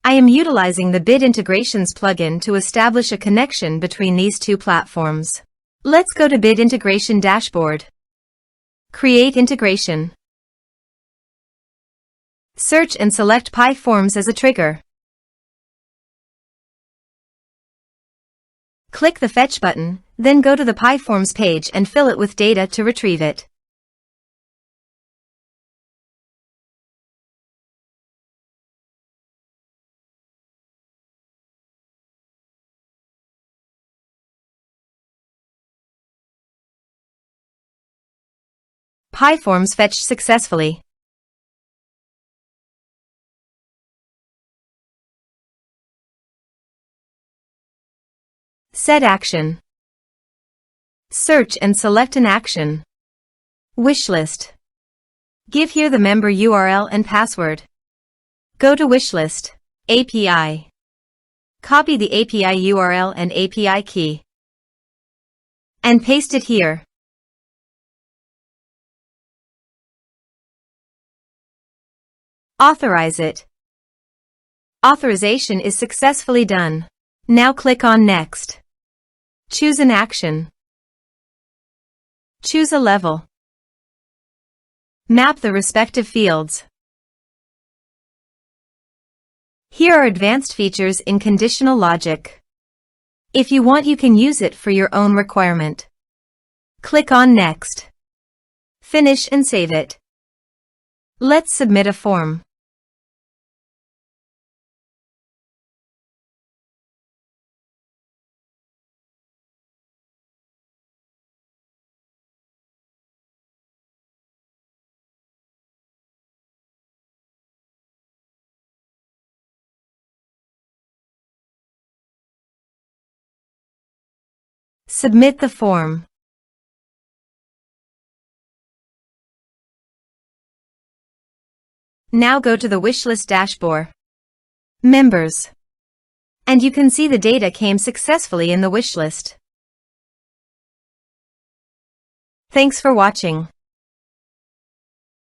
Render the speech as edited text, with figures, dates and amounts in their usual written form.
I am utilizing the Bid Integrations plugin to establish a connection between these two platforms. Let's go to Bid Integration Dashboard. Create integration. Search and select PyForms as a trigger. Click the Fetch button, then go to the PyForms page and fill it with data to retrieve it. PyForms fetched successfully. Set action. Search and select an action. Wishlist. Give here the member URL and password. Go to WishList API. Copy the API URL and API key. And paste it here. Authorize it. Authorization is successfully done. Now click on Next. Choose an action. Choose a level. Map the respective fields. Here are advanced features in conditional logic. If you want, you can use it for your own requirement. Click on Next. Finish and save it. Let's submit a form. Submit the form. Now go to the WishList dashboard. Members. And you can see the data came successfully in the wishlist. Thanks for watching.